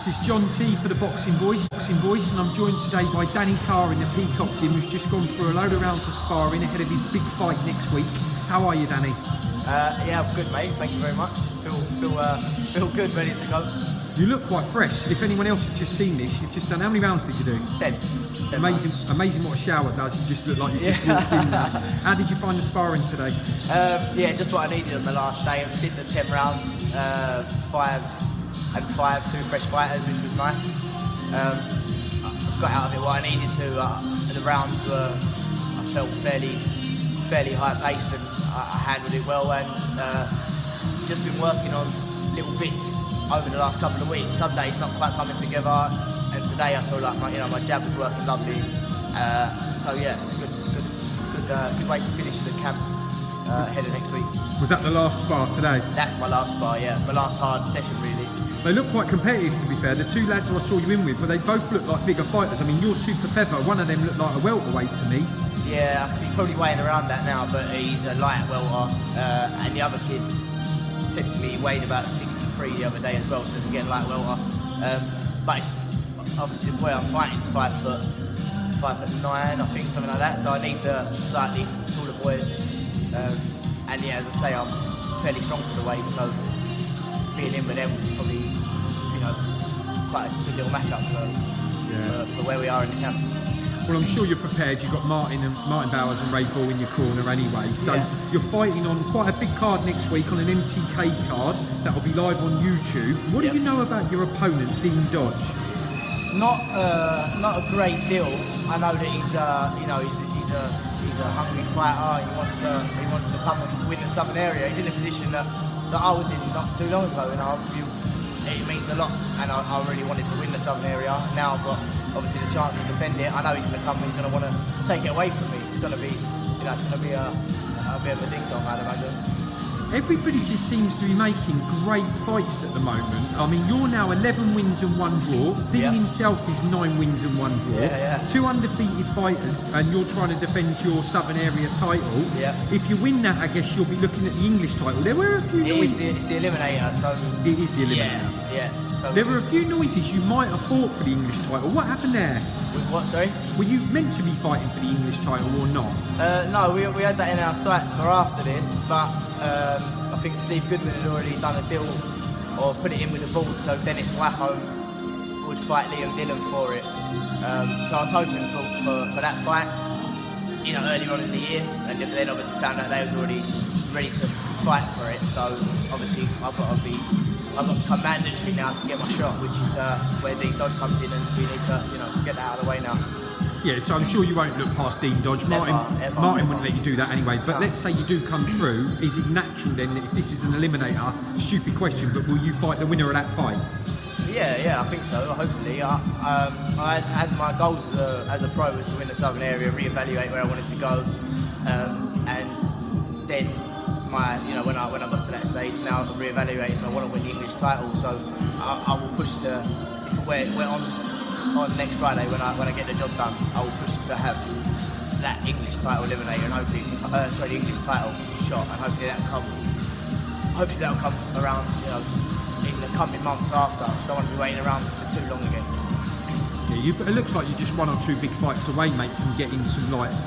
This is John T for the Boxing Voice, and I'm joined today by Danny Carr in the Peacock Gym, who's just gone through a load of rounds of sparring ahead of his big fight next week. How are you, Danny? Yeah, I'm good, mate. Thank you very much. Feel good, ready to go. You look quite fresh. If anyone else had just seen this, you've just done. How many rounds did you do? 10. Amazing what a shower does. You just look like you just walked in there. How did you find the sparring today? Yeah, just what I needed on the last day. I did the 10 rounds, 5 and 5, 2 fresh fighters, which was nice. Got out of it what I needed to. The rounds were, I felt fairly high paced, and I handled it well, and just been working on little bits over the last couple of weeks. Some days not quite coming together, and today I feel like my jab was working lovely. So yeah, it's a good way to finish the camp ahead of next week. Was that the last spar today? That's my last spar, yeah. My last hard session, really. They look quite competitive, to be fair. The two lads who I saw you in with, but they both look like bigger fighters. I mean, you're super feather. One of them looked like a welterweight to me. Yeah, he's probably weighing around that now, but he's a light welter. And the other kid said to me he weighed about 63 the other day as well, so it's again light welter. But it's obviously the boy I'm fighting is 5'9", I think, something like that. So I need the slightly taller boys. And yeah, as I say, I'm fairly strong for the weight, so being in with them was probably, quite a good little matchup for where we are in the camp. Well, I'm sure you're prepared. You've got Martin Bowers and Ray Ball in your corner anyway. So You're fighting on quite a big card next week on an MTK card that'll be live on YouTube. What do you know about your opponent, Dean Dodge? Not a great deal. I know that he's a hungry fighter. He wants to come and win the Southern area. He's in a position that I was in not too long ago, and it means a lot. And I really wanted to win the Southern area. Now I've got obviously the chance to defend it. I know he's going to come. He's going to want to take it away from me. It's going to be, it's going to be a bit of a ding dong, I'd imagine. Everybody just seems to be making great fights at the moment. I mean, you're now 11 wins and 1 draw. Dean himself is 9 wins and 1 draw. Yeah. 2 undefeated fighters, and you're trying to defend your Southern Area title. Yeah. If you win that, I guess you'll be looking at the English title. There were a few noises. It's the eliminator, so... It is the eliminator. Yeah. So there were a few noises you might have fought for the English title. What happened there? With what, sorry? Were you meant to be fighting for the English title or not? No, we had that in our sights for after this, but I think Steve Goodwin had already done a deal or put it in with the board, so Dennis Wacko would fight Liam Dillon for it. So I was hoping for that fight, earlier on in the year, and then obviously found out they was already ready to fight for it. So obviously I've got to become mandatory now to get my shot, which is where Dean Dodge comes in, and we need to get that out of the way now. Yeah, so I'm sure you won't look past Dean Dodge. Martin wouldn't let you do that anyway. But let's say you do come through. Is it natural then, if this is an eliminator, stupid question, but will you fight the winner of that fight? Yeah, I think so. Hopefully, I had my goals as a pro was to win the Southern Area, reevaluate where I wanted to go, and then when I got to that stage, now I'm reevaluating. I want to win the English title, so I will push to if we're on next Friday when I get the job done, I will push to have that English title eliminator, and hopefully, the English title shot, and hopefully that'll come around, in the coming months after. I don't want to be waiting around for too long again. Yeah, it looks like you're just 1 or 2 big fights away, mate, from getting some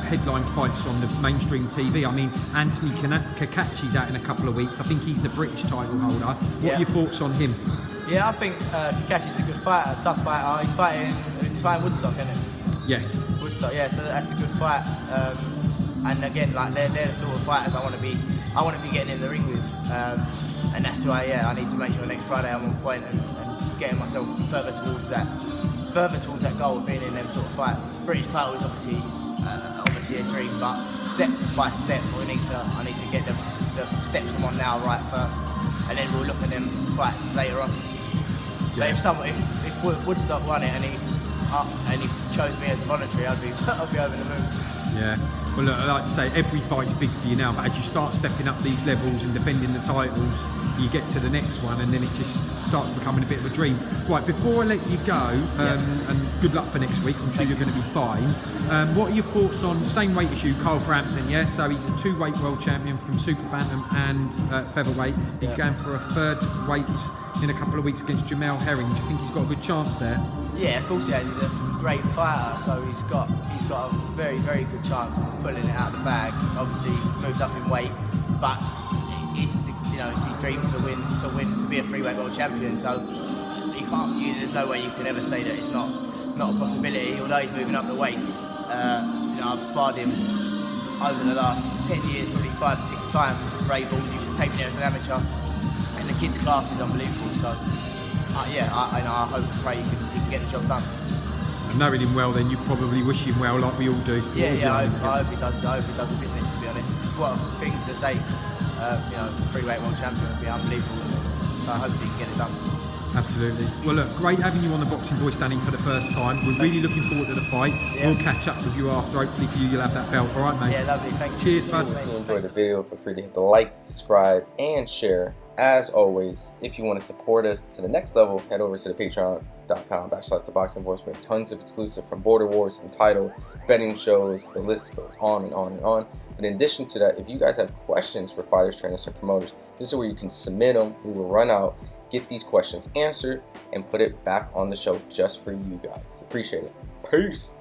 headline fights on the mainstream TV. I mean, Anthony Kakachi's out in a couple of weeks. I think he's the British title holder. What are your thoughts on him? Yeah, I think Kakachi's a good fighter, a tough fighter. He's fighting Woodstock, isn't it? Yes. Woodstock, yeah. So that's a good fight. And again, they're the sort of fighters I want to be getting in the ring with. And that's why, I need to make sure next Friday I'm on point and getting myself further towards that goal of being in them sort of fights. British title is obviously a dream, but step by step I need to get the steps I'm on now right first, and then we'll look at them fights later on. But if Woodstock won it and he chose me as a voluntary, I'd be over the moon. Yeah. Well, look, like you say, every fight's big for you now, but as you start stepping up these levels and defending the titles, you get to the next one, and then it just starts becoming a bit of a dream. Right, before I let you go, and good luck for next week, I'm sure you're going to be fine. What are your thoughts on same weight as you, Carl Frampton? Yeah, so he's a 2-weight world champion from Super Bantam and featherweight. He's going for a 3rd weight in a couple of weeks against Jamel Herring. Do you think he's got a good chance there? Yeah, of course he has. He's a great fighter, so he's got a very, very good chance of pulling it out of the bag. Obviously, he's moved up in weight, but it's his dream to be a freeweight world champion. So there's no way you can ever say that it's not a possibility. Although he's moving up the weights, I've sparred him over the last 10 years, probably 5 or 6 times. Ray Ball used to take me there as an amateur, and the kids' class is unbelievable. So. I hope and pray he can get the job done. And knowing him well, then you probably wish him well, like we all do. I hope he does. I hope he does the business. To be honest, what a thing to say. Freeweight world champion would be unbelievable. So I hope he can get it done. Absolutely. Well, look, great having you on the Boxing Voice, Danny, for the first time. We're really looking forward to the fight. Yeah. We'll catch up with you after. Hopefully for you, you'll have that belt. All right, mate? Yeah, lovely. Thank you. Cheers, bud. If you enjoyed the video, feel free to hit the like, subscribe, and share. As always, if you want to support us to the next level, head over to the patreon.com/ThaBoxingVoice. We have tons of exclusive from Border Wars, Entitled, betting shows, the list goes on and on and on. But in addition to that, if you guys have questions for fighters, trainers, and promoters, this is where you can submit them. We will run out, get these questions answered, and put it back on the show just for you guys. Appreciate it. Peace.